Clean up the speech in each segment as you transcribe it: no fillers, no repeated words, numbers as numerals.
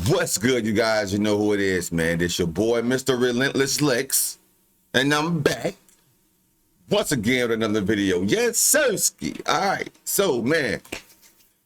What's good, you guys? You know who it is, man. It's your boy, Mr. Relentless Lex, and I'm back once again with another video. Yes, sirski. All right. So, man,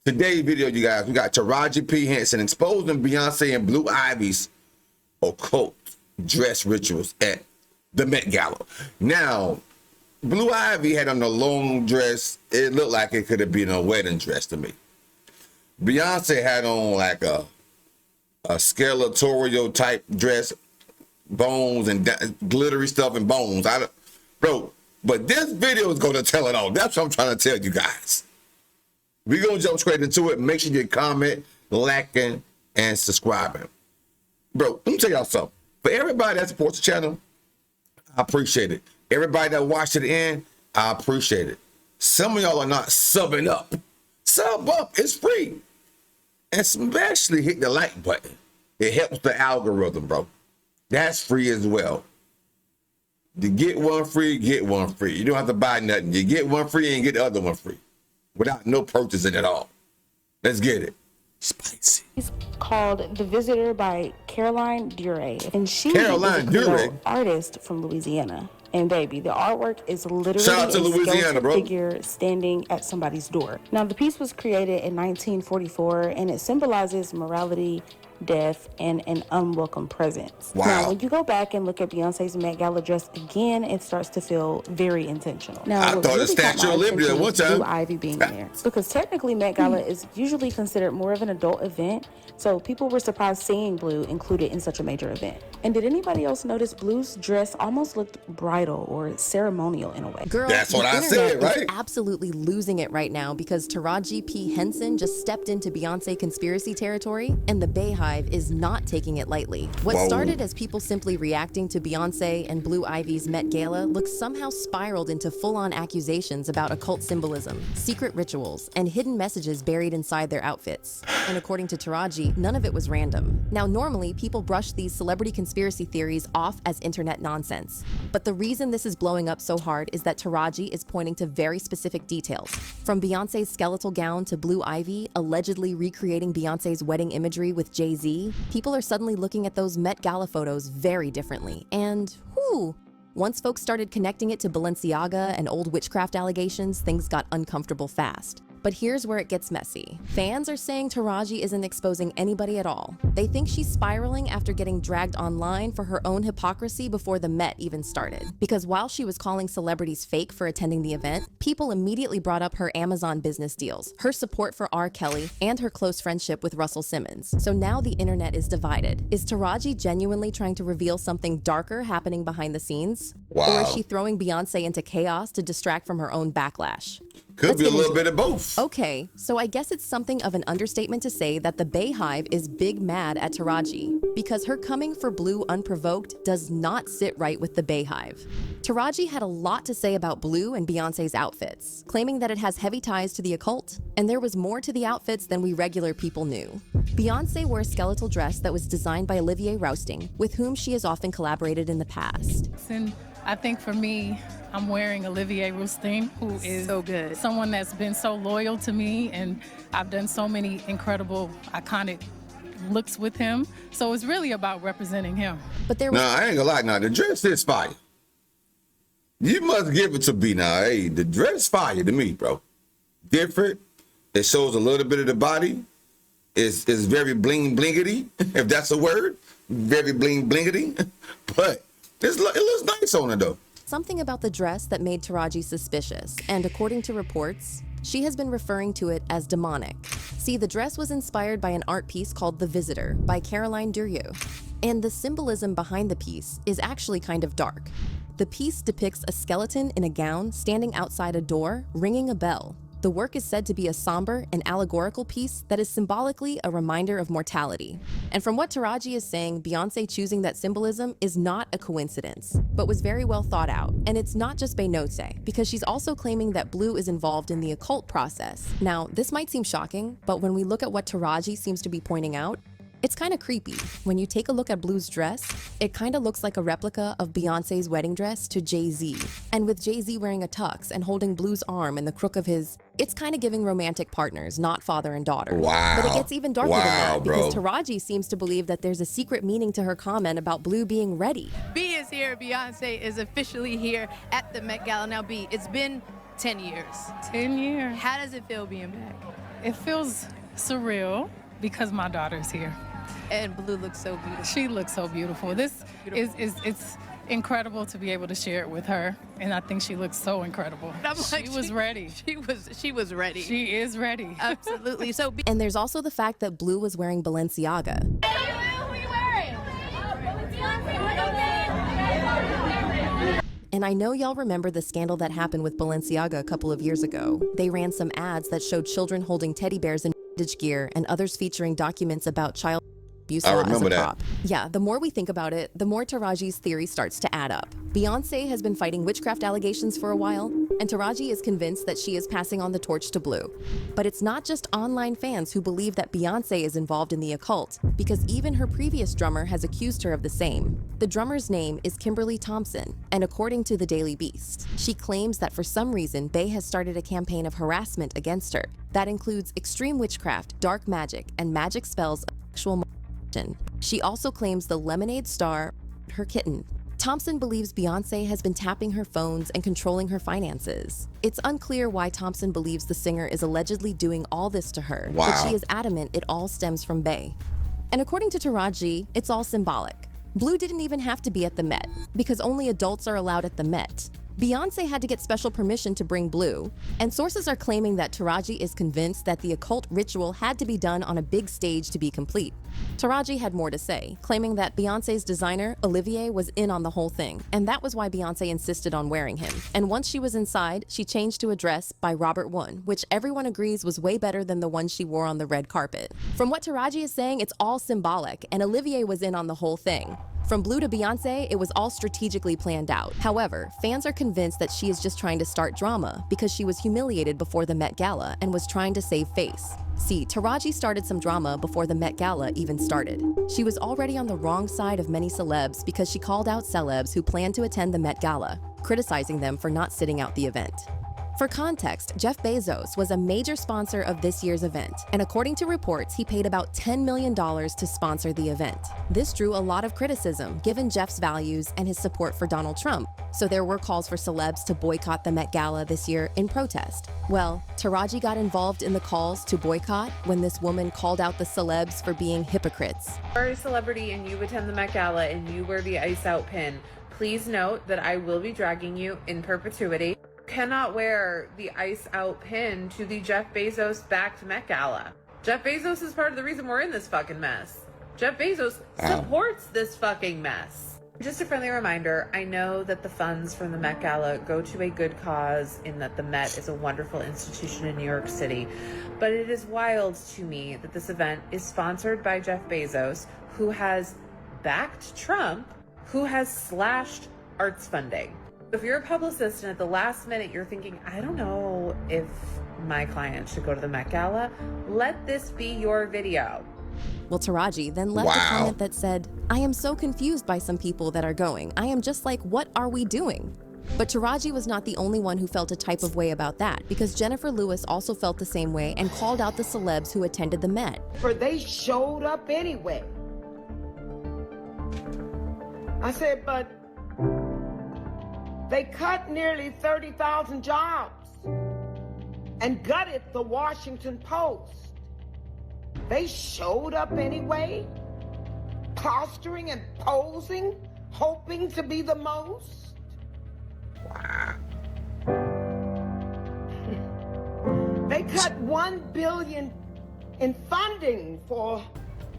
today's video, you guys, we got Taraji P. Henson exposing Beyoncé and Blue Ivy's occult dress rituals at the Met Gala. Now, Blue Ivy had on a long dress. It looked like it could have been a wedding dress to me. Beyoncé had on like a skeletorial type dress, bones and glittery stuff and bones. Bro, but this video is going to tell it all. That's what I'm trying to tell you guys. We're going to jump straight into it. Make sure you comment, liking, and subscribing. Bro, let me tell y'all something. For everybody that supports the channel, I appreciate it. Everybody that watched it in, I appreciate it. Some of y'all are not subbing up. Sub up. It's free. And especially hit the like button. It helps the algorithm, bro. That's free as well. You get one free, get one free. You don't have to buy nothing. You get one free and get the other one free without no purchasing at all. Let's get it. Spicy. It's called The Visitor by Caroline Dure. And she is Dure, an artist from Louisiana. And baby, the artwork is literally shout out to Louisiana, bro. Figure standing at somebody's door. Now, the piece was created in 1944, and it symbolizes morality, death, and an unwelcome presence. Wow. Now, when you go back and look at Beyonce's Met Gala dress again, it starts to feel very intentional. Now, I thought the Statue of Liberty at one time. Blue Ivy being there. Because technically, Met Gala is usually considered more of an adult event, so people were surprised seeing Blue included in such a major event. And did anybody else notice Blue's dress almost looked bridal or ceremonial in a way? Girl, that's what I said, right? Is absolutely losing it right now because Taraji P. Henson just stepped into Beyoncé conspiracy territory, and the HIVE is not taking it lightly. What started as people simply reacting to Beyoncé and Blue Ivy's Met Gala looks somehow spiraled into full-on accusations about occult symbolism, secret rituals, and hidden messages buried inside their outfits. And according to Taraji, none of it was random. Now, normally, people brush these celebrity conspiracy theories off as internet nonsense. But the reason this is blowing up so hard is that Taraji is pointing to very specific details. From Beyoncé's skeletal gown to Blue Ivy allegedly recreating Beyoncé's wedding imagery with Jay-Z, people are suddenly looking at those Met Gala photos very differently. And, whew, once folks started connecting it to Balenciaga and old witchcraft allegations, things got uncomfortable fast. But here's where it gets messy. Fans are saying Taraji isn't exposing anybody at all. They think she's spiraling after getting dragged online for her own hypocrisy before the Met even started. Because while she was calling celebrities fake for attending the event, people immediately brought up her Amazon business deals, her support for R. Kelly, and her close friendship with Russell Simmons. So now the internet is divided. Is Taraji genuinely trying to reveal something darker happening behind the scenes? Wow. Or is she throwing Beyoncé into chaos to distract from her own backlash? Could be a little bit of both. Okay, so I guess it's something of an understatement to say that the HIVE is big mad at Taraji because her coming for Blue unprovoked does not sit right with the HIVE. Taraji had a lot to say about Blue and Beyoncé's outfits, claiming that it has heavy ties to the occult, and there was more to the outfits than we regular people knew. Beyoncé wore a skeletal dress that was designed by Olivier Rousting, with whom she has often collaborated in the past. And I think for me, I'm wearing Olivier Rousting, who is so good. Someone that's been so loyal to me, and I've done so many incredible, iconic looks with him. So it's really about representing him. But there was I ain't gonna lie now. The dress is fire. You must give it to B now. Hey, the dress fire to me, bro. Different. It shows a little bit of the body. It's very bling blingity, if that's a word. Very bling blingity. But it looks nice on her though. something about the dress that made Taraji suspicious, and according to reports, she has been referring to it as demonic. See, the dress was inspired by an art piece called The Visitor by Caroline Dure, and the symbolism behind the piece is actually kind of dark. The piece depicts a skeleton in a gown standing outside a door, ringing a bell. The work is said to be a somber and allegorical piece that is symbolically a reminder of mortality. And from what Taraji is saying, Beyoncé choosing that symbolism is not a coincidence, but was very well thought out. And it's not just Beyoncé, because she's also claiming that Blue is involved in the occult process. Now, this might seem shocking, but when we look at what Taraji seems to be pointing out, It's kind of creepy. When you take a look at Blue's dress, it kind of looks like a replica of Beyoncé's wedding dress to Jay-Z. And with Jay-Z wearing a tux and holding Blue's arm in the crook of his, it's kind of giving romantic partners, not father and daughter. Wow. But it gets even darker than that, bro. because Taraji seems to believe that there's a secret meaning to her comment about Blue being ready. B is here. Beyoncé is officially here at the Met Gala. Now, B, it's been 10 years. 10 years. How does it feel being back? It feels surreal because my daughter's here. And Blue looks so beautiful. She looks so beautiful. This is it's incredible to be able to share it with her, and I think she looks so incredible. She was ready. She was ready. She is ready. Absolutely. So, B, And there's also the fact that Blue was wearing Balenciaga. Who are you wearing? And I know y'all remember the scandal that happened with Balenciaga a couple of years ago. They ran some ads that showed children holding teddy bears in bondage gear and others featuring documents about child abuse I law as a remember that. prop. Yeah, the more we think about it, the more Taraji's theory starts to add up. Beyoncé has been fighting witchcraft allegations for a while, and Taraji is convinced that she is passing on the torch to Blue. But it's not just online fans who believe that Beyoncé is involved in the occult, because even her previous drummer has accused her of the same. The drummer's name is Kimberly Thompson, and according to the Daily Beast, she claims that for some reason BEY has started a campaign of harassment against her that includes extreme witchcraft, dark magic, and magic spells of sexual manipulation. She also claims the Lemonade star, her kitten. Thompson believes Beyoncé has been tapping her phones and controlling her finances. It's unclear why Thompson believes the singer is allegedly doing all this to her, but Wow. she is adamant it all stems from BEY. And according to Taraji, it's all symbolic. Blue didn't even have to be at the Met, because only adults are allowed at the Met. Beyoncé had to get special permission to bring Blue, and sources are claiming that Taraji is convinced that the occult ritual had to be done on a big stage to be complete. Taraji had more to say, claiming that Beyoncé's designer, Olivier, was in on the whole thing, and that was why Beyoncé insisted on wearing him. And once she was inside, she changed to a dress by Robert One, which everyone agrees was way better than the one she wore on the red carpet. From what Taraji is saying, it's all symbolic, and Olivier was in on the whole thing. From Blue to Beyoncé, it was all strategically planned out. However, fans are convinced that she is just trying to start drama because she was humiliated before the Met Gala and was trying to save face. See, Taraji started some drama before the Met Gala even started. She was already on the wrong side of many celebs because she called out celebs who planned to attend the Met Gala, criticizing them for not sitting out the event. For context, Jeff Bezos was a major sponsor of this year's event, and according to reports, he paid about $10 million to sponsor the event. This drew a lot of criticism, given Jeff's values and his support for Donald Trump, so there were calls for celebs to boycott the Met Gala this year in protest. Well, Taraji got involved in the calls to boycott when this woman called out the celebs for being hypocrites. If you are a celebrity and you attend the Met Gala and you wear the Ice Out pin, please note that I will be dragging you in perpetuity. Cannot wear the Ice Out pin to the Jeff Bezos backed Met Gala. Jeff Bezos is part of the reason we're in this fucking mess. Jeff Bezos supports this fucking mess. Just a friendly reminder, I know that the funds from the Met Gala go to a good cause in that the Met is a wonderful institution in New York City, but it is wild to me that this event is sponsored by Jeff Bezos, who has backed Trump, who has slashed arts funding. If you're a publicist and at the last minute you're thinking, I don't know if my client should go to the Met Gala, let this be your video. Well, Taraji then left a Wow. comment that said, I am so confused by some people that are going. I am just like, what are we doing? But Taraji was not the only one who felt a type of way about that, because Jennifer Lewis also felt the same way and called out the celebs who attended the Met. For they showed up anyway. I said, but they cut nearly 30,000 jobs and gutted the Washington Post. They showed up anyway, posturing and posing, hoping to be the most. They cut $1 billion in funding for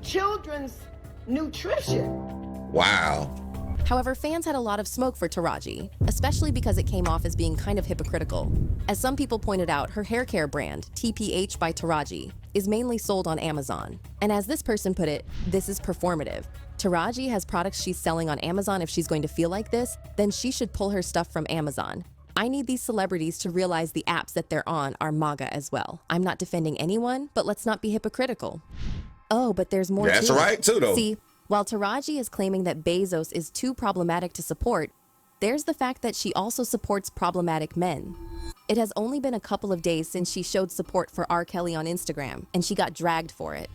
children's nutrition. Wow. However, fans had a lot of smoke for Taraji, especially because it came off as being kind of hypocritical. As some people pointed out, her hair care brand, TPH by Taraji, is mainly sold on Amazon. And as this person put it, this is performative. Taraji has products she's selling on Amazon. If she's going to feel like this, then she should pull her stuff from Amazon. I need these celebrities to realize the apps that they're on are MAGA as well. I'm not defending anyone, but let's not be hypocritical. Oh, but there's more That's to it. right, too, though. See, while Taraji is claiming that Bezos is too problematic to support, there's the fact that she also supports problematic men. It has only been a couple of days since she showed support for R. Kelly on Instagram, and she got dragged for it.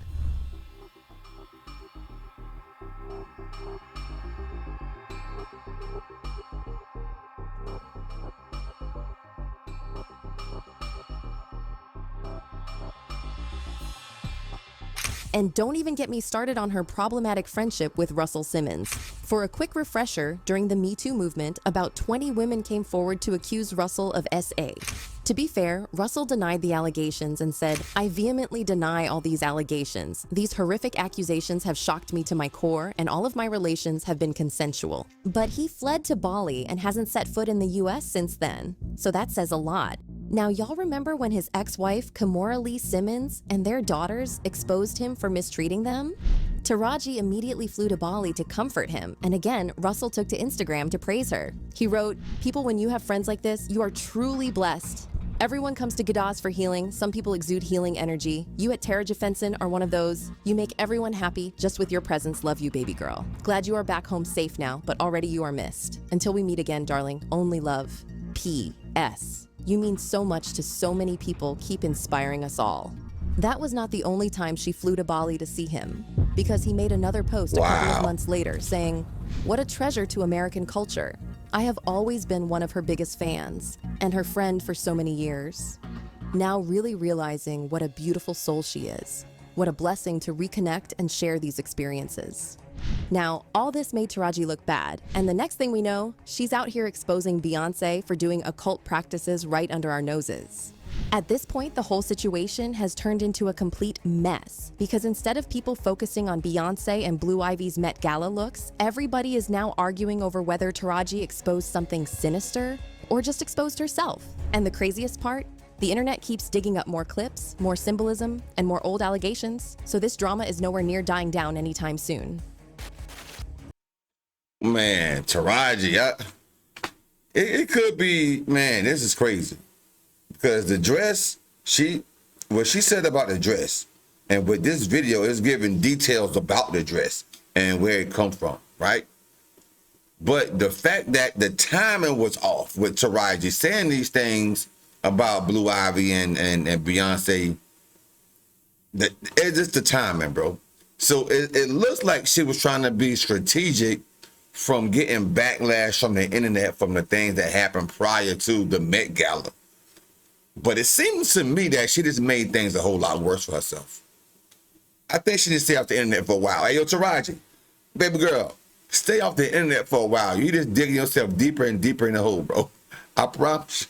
And don't even get me started on her problematic friendship with Russell Simmons. For a quick refresher, during the Me Too movement, about 20 women came forward to accuse Russell of SA. To be fair, Russell denied the allegations and said, "I vehemently deny all these allegations. These horrific accusations have shocked me to my core, and all of my relations have been consensual." But he fled to Bali and hasn't set foot in the US since then. So that says a lot. Now, y'all remember when his ex-wife, Kimora Lee Simmons, and their daughters exposed him for mistreating them? Taraji immediately flew to Bali to comfort him, and again, Russell took to Instagram to praise her. He wrote, "People, when you have friends like this, you are truly blessed. Everyone comes to Gadas for healing. Some people exude healing energy. You at Taraji Henson are one of those. You make everyone happy just with your presence. Love you, baby girl. Glad you are back home safe now, but already you are missed. Until we meet again, darling, only love. P.S. You mean so much to so many people. Keep inspiring us all." That was not the only time she flew to Bali to see him, because he made another post a couple of months later saying, "What a treasure to American culture. I have always been one of her biggest fans and her friend for so many years. Now really realizing what a beautiful soul she is. What a blessing to reconnect and share these experiences." Now, all this made Taraji look bad, and the next thing we know, she's out here exposing Beyoncé for doing occult practices right under our noses. At this point, the whole situation has turned into a complete mess, because instead of people focusing on Beyoncé and Blue Ivy's Met Gala looks, everybody is now arguing over whether Taraji exposed something sinister or just exposed herself. And the craziest part? The internet keeps digging up more clips, more symbolism, and more old allegations, so this drama is nowhere near dying down anytime soon. Man, Taraji, it could be, man, this is crazy. Because the dress, what she said about the dress, and with this video is giving details about the dress and where it comes from, right? But the fact that the timing was off with Taraji saying these things about Blue Ivy and Beyonce, it's just the timing, bro. So it looks like she was trying to be strategic from getting backlash from the internet from the things that happened prior to the Met Gala. But it seems to me that she just made things a whole lot worse for herself. I think she just stay off the internet for a while. Hey, yo, Taraji, baby girl, stay off the internet for a while. You just digging yourself deeper and deeper in the hole, bro. I promise.